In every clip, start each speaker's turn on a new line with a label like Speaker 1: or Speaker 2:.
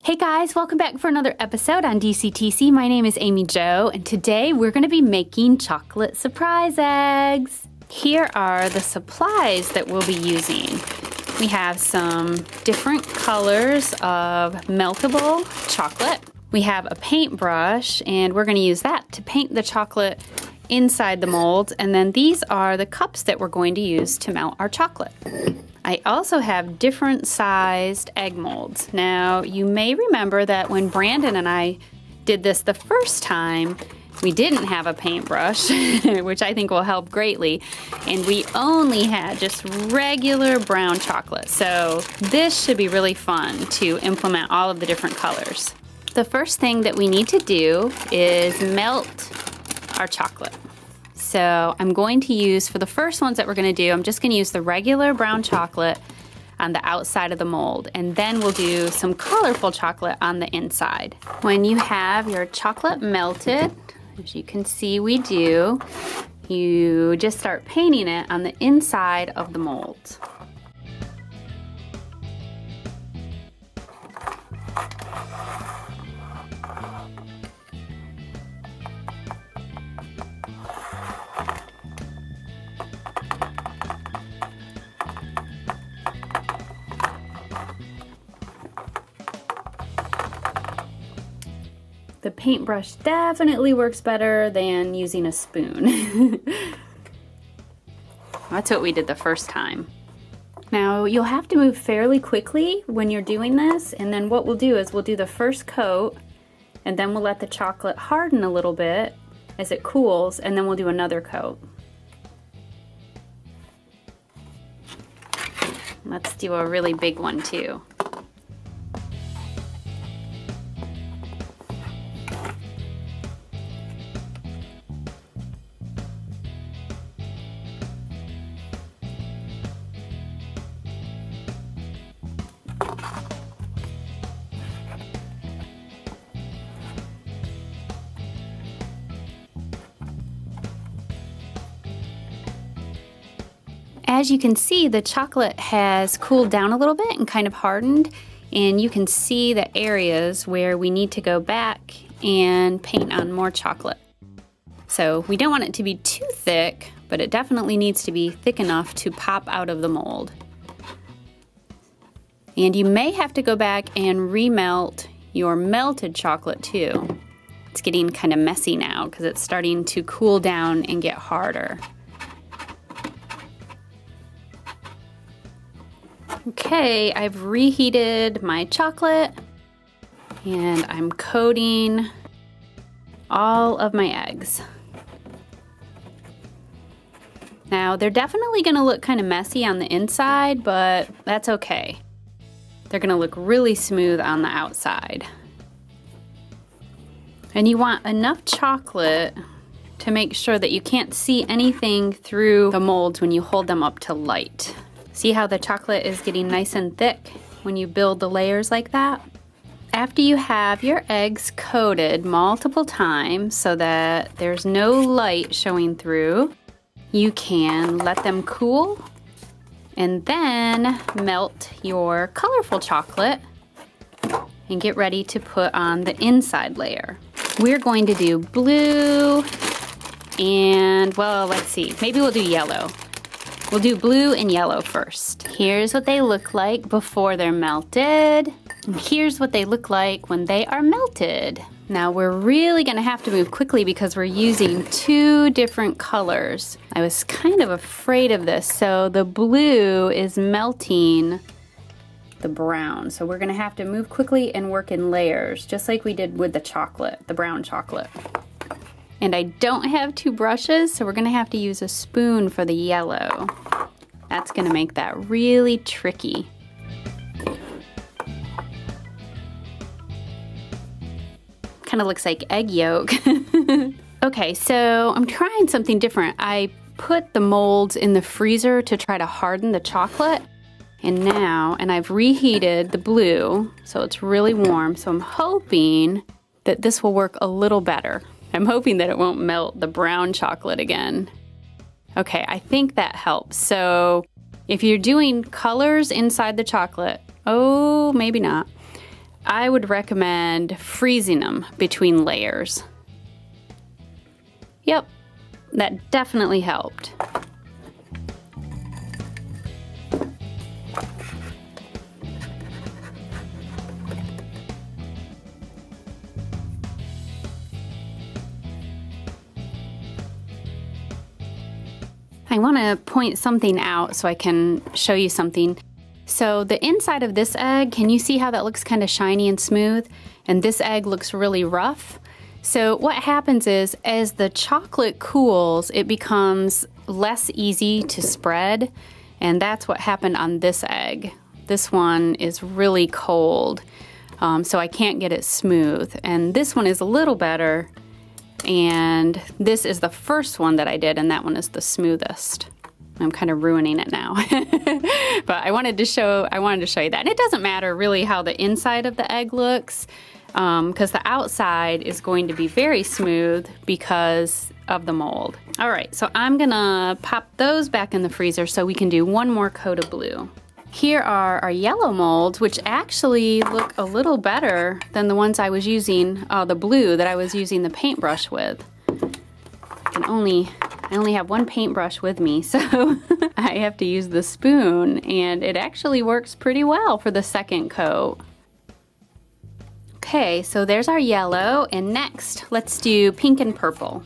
Speaker 1: Hey guys, welcome back for another episode on DCTC. My name is Amy Jo, and today we're going to be making chocolate surprise eggs. Here are the supplies that we'll be using. We have some different colors of meltable chocolate. We have a paintbrush, and we're going to use that to paint the chocolate inside the molds. And then these are the cups that we're going to use to melt our chocolate. I also have different sized egg molds. Now, you may remember that when Brandon and I did this the first time, we didn't have a paintbrush, which I think will help greatly, and we only had just regular brown chocolate. So this should be really fun to implement all of the different colors. The first thing that we need to do is melt our chocolate. So I'm going to use, for the first ones that we're going to do, I'm just going to use the regular brown chocolate on the outside of the mold, and then we'll do some colorful chocolate on the inside. When you have your chocolate melted, as you can see we do, you just start painting it on the inside of the mold. The paintbrush definitely works better than using a spoon. That's what we did the first time. Now, you'll have to move fairly quickly when you're doing this, and then what we'll do is we'll do the first coat, and then we'll let the chocolate harden a little bit as it cools, and then we'll do another coat. Let's do a really big one too. As you can see, the chocolate has cooled down a little bit and kind of hardened, and you can see the areas where we need to go back and paint on more chocolate. So we don't want it to be too thick, but it definitely needs to be thick enough to pop out of the mold. And you may have to go back and remelt your melted chocolate too. It's getting kind of messy now because it's starting to cool down and get harder. Okay, I've reheated my chocolate and I'm coating all of my eggs. Now, they're definitely going to look kind of messy on the inside, but that's okay. They're going to look really smooth on the outside. And you want enough chocolate to make sure that you can't see anything through the molds when you hold them up to light. See how the chocolate is getting nice and thick when you build the layers like that? After you have your eggs coated multiple times so that there's no light showing through, you can let them cool and then melt your colorful chocolate and get ready to put on the inside layer. We're going to do blue and, well, let's see, maybe we'll do yellow. We'll do blue and yellow first. Here's what they look like before they're melted. And here's what they look like when they are melted. Now we're really gonna have to move quickly because we're using two different colors. I was kind of afraid of this. So the blue is melting the brown. So we're gonna have to move quickly and work in layers, just like we did with the chocolate, the brown chocolate. And I don't have two brushes, so we're gonna have to use a spoon for the yellow. That's gonna make that really tricky. Kind of looks like egg yolk. Okay, so I'm trying something different. I put the molds in the freezer to try to harden the chocolate. And I've reheated the blue, so it's really warm. So I'm hoping that this will work a little better. I'm hoping that it won't melt the brown chocolate again. Okay, I think that helps. So if you're doing colors inside the chocolate, oh, maybe not. I would recommend freezing them between layers. Yep, that definitely helped. I want to point something out so I can show you something. So the inside of this egg, can you see how that looks kind of shiny and smooth? And this egg looks really rough. So what happens is, as the chocolate cools, it becomes less easy to spread. And that's what happened on this egg. This one is really cold, so I can't get it smooth. And this one is a little better. And this is the first one that I did, and that one is the smoothest. I'm kind of ruining it now. But I wanted to show you that. And it doesn't matter really how the inside of the egg looks, because the outside is going to be very smooth because of the mold. All right, so I'm gonna pop those back in the freezer so we can do one more coat of blue. Here are our yellow molds, which actually look a little better than the ones I was using, the blue that I was using the paintbrush with. I only have one paintbrush with me, so I have to use the spoon, and it actually works pretty well for the second coat. Okay, so there's our yellow, and next let's do pink and purple.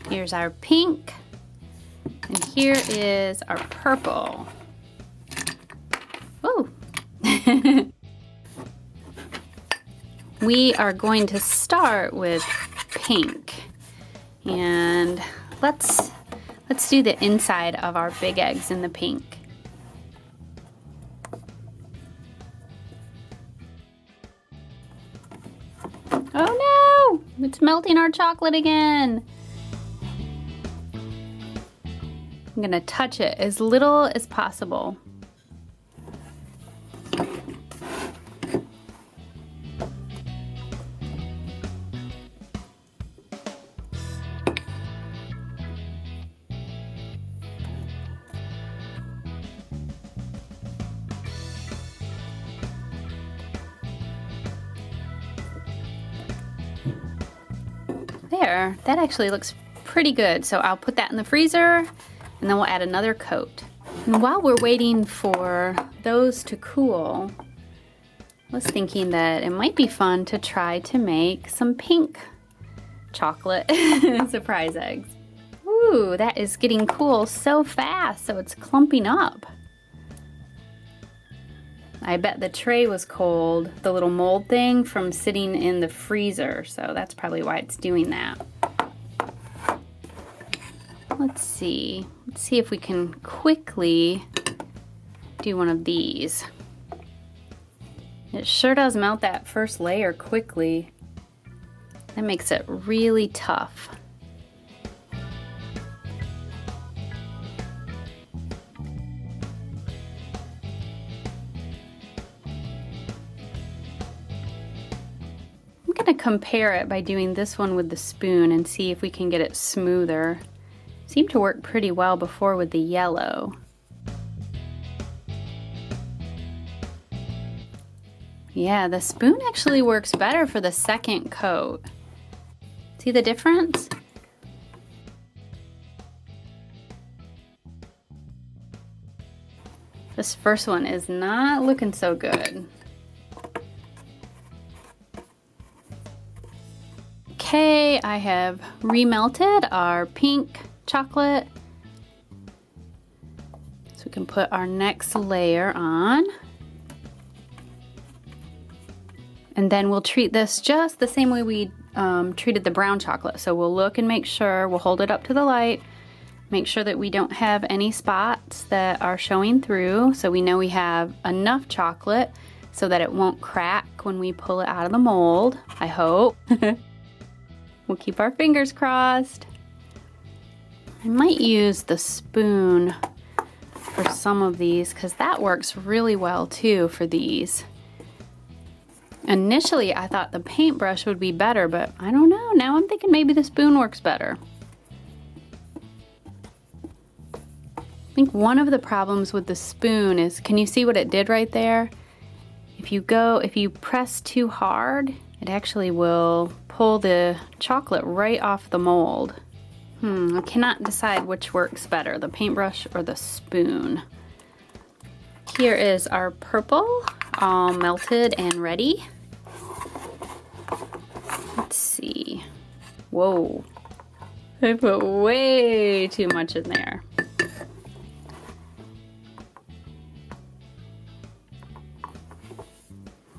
Speaker 1: Here's our pink. And here is our purple. Oh! We are going to start with pink. And let's do the inside of our big eggs in the pink. Oh no! It's melting our chocolate again. I'm gonna touch it as little as possible. There, that actually looks pretty good. So I'll put that in the freezer, and then we'll add another coat. And while we're waiting for those to cool, I was thinking that it might be fun to try to make some pink chocolate surprise eggs. Ooh, that is getting cool so fast, so it's clumping up. I bet the tray was cold, the little mold thing, from sitting in the freezer, so that's probably why it's doing that. Let's see if we can quickly do one of these. It sure does melt that first layer quickly. That makes it really tough. I'm gonna compare it by doing this one with the spoon and see if we can get it smoother. Seemed to work pretty well before with the yellow. Yeah, the spoon actually works better for the second coat. See the difference? This first one is not looking so good. Okay, I have remelted our pink chocolate. So we can put our next layer on. And then we'll treat this just the same way we treated the brown chocolate. So we'll look and make sure, we'll hold it up to the light, make sure that we don't have any spots that are showing through, so we know we have enough chocolate so that it won't crack when we pull it out of the mold, I hope. We'll keep our fingers crossed. I might use the spoon for some of these because that works really well too for these. Initially, I thought the paintbrush would be better, but I don't know. Now I'm thinking maybe the spoon works better. think one of the problems with the spoon is, can you see what it did right there? If you press too hard, it actually will pull the chocolate right off the mold. I cannot decide which works better, the paintbrush or the spoon. Here is our purple, all melted and ready. Let's see. Whoa, I put way too much in there.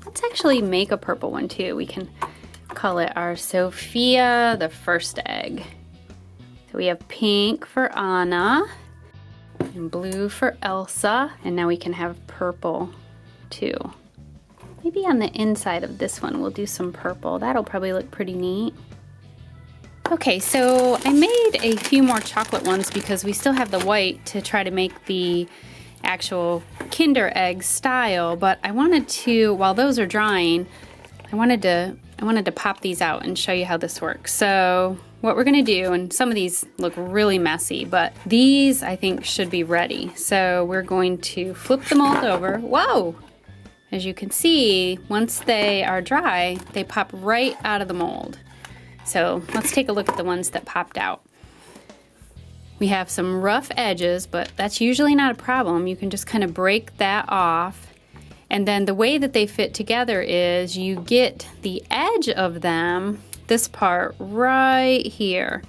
Speaker 1: Let's actually make a purple one too. We can call it our Sophia, the first egg. So we have pink for Anna and blue for Elsa, and now we can have purple too. Maybe on the inside of this one we'll do some purple. That'll probably look pretty neat. Okay, so I made a few more chocolate ones because we still have the white to try to make the actual Kinderegg style, but I wanted to, while those are drying, I wanted to pop these out and show you how this works. So what we're gonna do, and some of these look really messy, but these I think should be ready. So we're going to flip the mold over. Whoa! As you can see, once they are dry, they pop right out of the mold. So let's take a look at the ones that popped out. We have some rough edges, but that's usually not a problem. You can just kind of break that off. And then the way that they fit together is you get the edge of them, this part right here.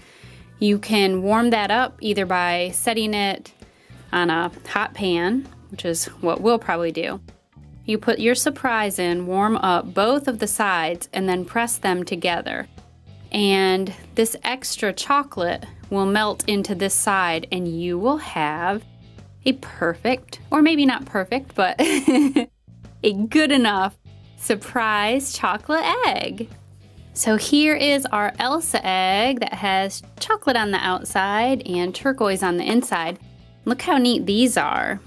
Speaker 1: You can warm that up either by setting it on a hot pan, which is what we'll probably do. You put your surprise in, warm up both of the sides, and then press them together. And this extra chocolate will melt into this side, and you will have a perfect, or maybe not perfect, but a good enough surprise chocolate egg. So here is our Elsa egg that has chocolate on the outside and turquoise on the inside. Look how neat these are.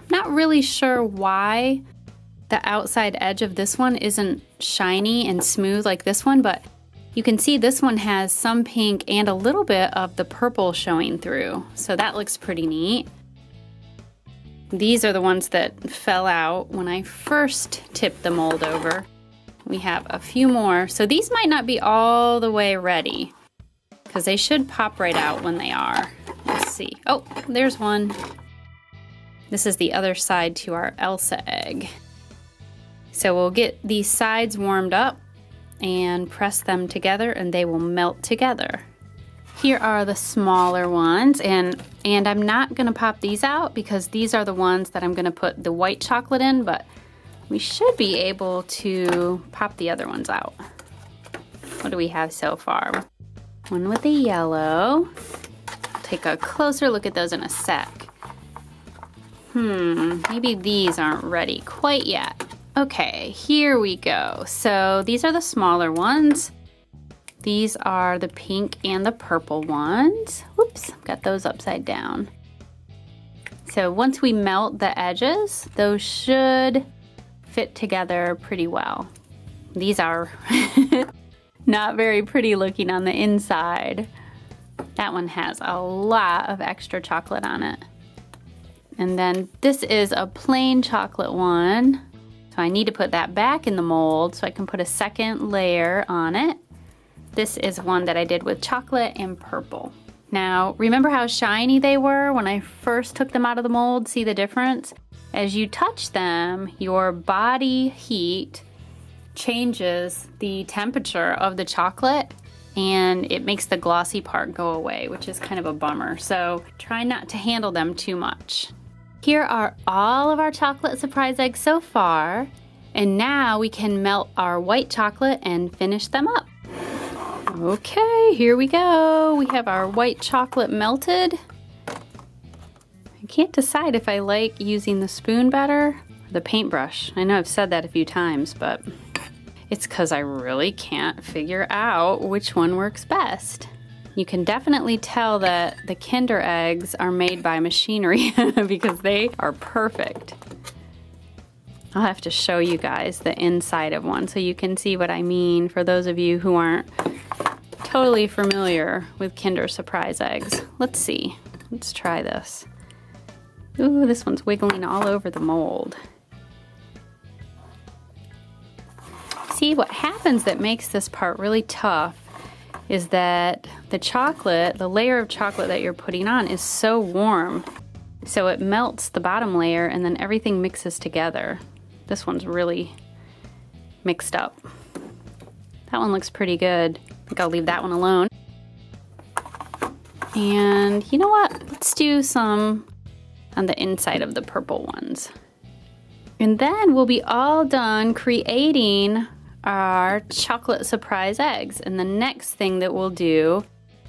Speaker 1: Not really sure why the outside edge of this one isn't shiny and smooth like this one, but you can see this one has some pink and a little bit of the purple showing through. So that looks pretty neat. These are the ones that fell out when I first tipped the mold over. We have a few more. So these might not be all the way ready because they should pop right out when they are. Let's see. Oh, there's one. This is the other side to our Elsa egg. So we'll get these sides warmed up and press them together and they will melt together. Here are the smaller ones, and I'm not gonna pop these out because these are the ones that I'm gonna put the white chocolate in, but we should be able to pop the other ones out. What do we have so far? One with the yellow. Take a closer look at those in a sec. Maybe these aren't ready quite yet. Okay, here we go. So these are the smaller ones. These are the pink and the purple ones. Whoops, got those upside down. So once we melt the edges, those should fit together pretty well. These are not very pretty looking on the inside. That one has a lot of extra chocolate on it. And then this is a plain chocolate one. So I need to put that back in the mold so I can put a second layer on it. This is one that I did with chocolate and purple. Now, remember how shiny they were when I first took them out of the mold? See the difference? As you touch them, your body heat changes the temperature of the chocolate and it makes the glossy part go away, which is kind of a bummer. So try not to handle them too much. Here are all of our chocolate surprise eggs so far, and now we can melt our white chocolate and finish them up. Okay, here we go. We have our white chocolate melted. I can't decide if I like using the spoon better or the paintbrush. I know I've said that a few times, but it's because I really can't figure out which one works best. You can definitely tell that the Kinder eggs are made by machinery because they are perfect. I'll have to show you guys the inside of one so you can see what I mean for those of you who aren't totally familiar with Kinder surprise eggs. Let's see. Let's try this. Ooh, this one's wiggling all over the mold. See, what happens that makes this part really tough is that the chocolate, the layer of chocolate that you're putting on is so warm. So it melts the bottom layer and then everything mixes together. This one's really mixed up. That one looks pretty good. I think I'll leave that one alone. And you know what? Let's do some on the inside of the purple ones. And then we'll be all done creating our chocolate surprise eggs. And the next thing that we'll do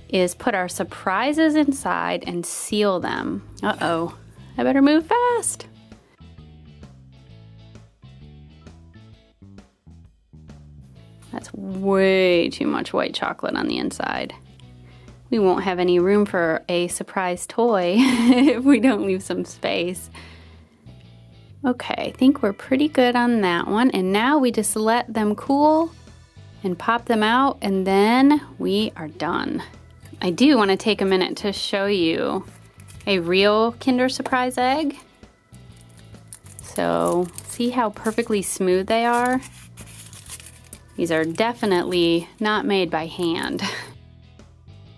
Speaker 1: is put our surprises inside and seal them. Uh-oh, I better move fast. That's way too much white chocolate on the inside. We won't have any room for a surprise toy if we don't leave some space. Okay, I think we're pretty good on that one. And now we just let them cool and pop them out, and then we are done. I do want to take a minute to show you a real Kinder Surprise egg. So see how perfectly smooth they are? These are definitely not made by hand.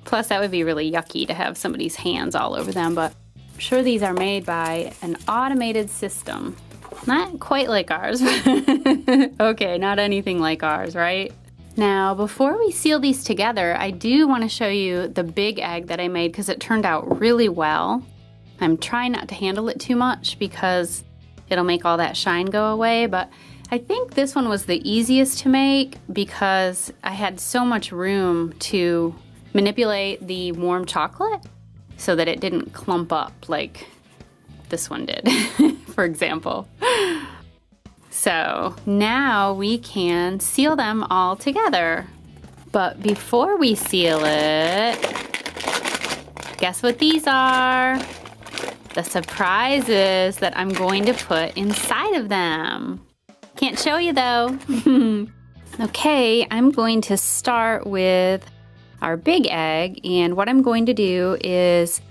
Speaker 1: Plus that would be really yucky to have somebody's hands all over them, but I'm sure these are made by an automated system. Not quite like ours. Okay, not anything like ours, right? Now, before we seal these together, I do want to show you the big egg that I made because it turned out really well. I'm trying not to handle it too much because it'll make all that shine go away, but I think this one was the easiest to make because I had so much room to manipulate the warm chocolate so that it didn't clump up like this one did, for example. So now we can seal them all together. But before we seal it, guess what these are? The surprises that I'm going to put inside of them. Can't show you though. Okay, I'm going to start with our big egg, and what I'm going to do is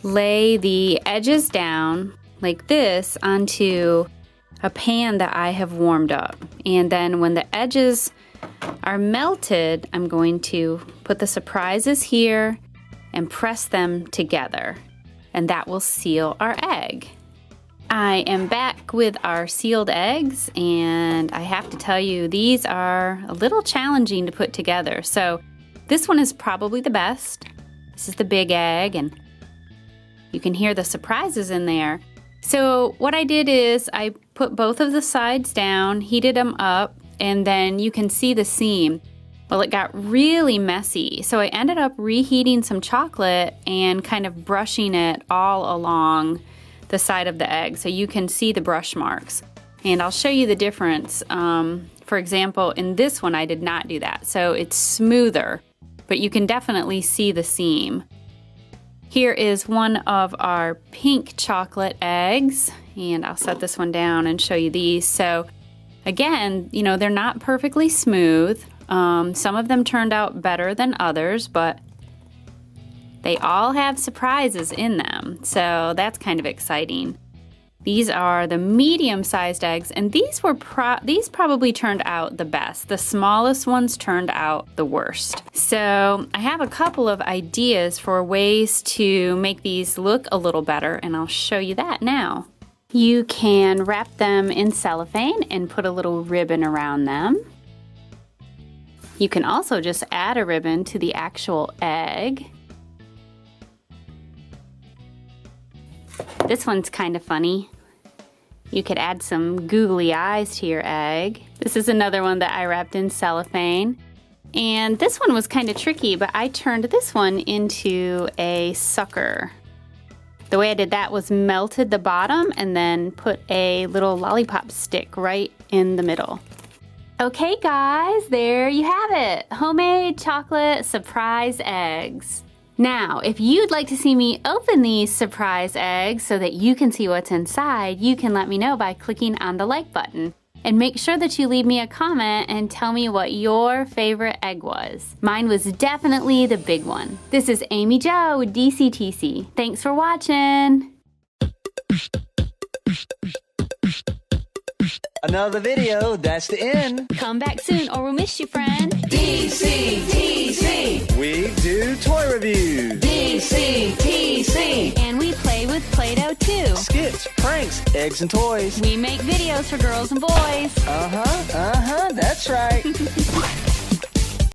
Speaker 1: lay the edges down like this onto a pan that I have warmed up. And then when the edges are melted, I'm going to put the surprises here and press them together, and that will seal our egg. I am back with our sealed eggs, and I have to tell you, these are a little challenging to put together. So this one is probably the best. This is the big egg, and you can hear the surprises in there. So what I did is I put both of the sides down, heated them up, and then you can see the seam. Well, it got really messy, so I ended up reheating some chocolate and kind of brushing it all along the side of the egg so you can see the brush marks. And I'll show you the difference. For example, in this one I did not do that, so it's smoother, but you can definitely see the seam. Here is one of our pink chocolate eggs, and I'll set this one down and show you these. So again, you know, they're not perfectly smooth. Some of them turned out better than others, but they all have surprises in them, so that's kind of exciting. These are the medium-sized eggs, and these probably turned out the best. The smallest ones turned out the worst. So I have a couple of ideas for ways to make these look a little better, and I'll show you that now. You can wrap them in cellophane and put a little ribbon around them. You can also just add a ribbon to the actual egg. This one's kind of funny. You could add some googly eyes to your egg. This is another one that I wrapped in cellophane. And this one was kind of tricky, but I turned this one into a sucker. The way I did that was melted the bottom and then put a little lollipop stick right in the middle. Okay guys, there you have it. Homemade chocolate surprise eggs. Now, if you'd like to see me open these surprise eggs so that you can see what's inside, you can let me know by clicking on the like button. And make sure that you leave me a comment and tell me what your favorite egg was. Mine was definitely the big one. This is Amy Jo with DCTC. Thanks for watching.
Speaker 2: Another video, that's the end.
Speaker 1: Come back soon or we'll miss you, friend.
Speaker 3: DCTC.
Speaker 2: We do toy reviews.
Speaker 3: DCTC.
Speaker 1: And we play with Play-Doh too.
Speaker 2: Skits, pranks, eggs, and toys.
Speaker 1: We make videos for girls and boys.
Speaker 2: That's right.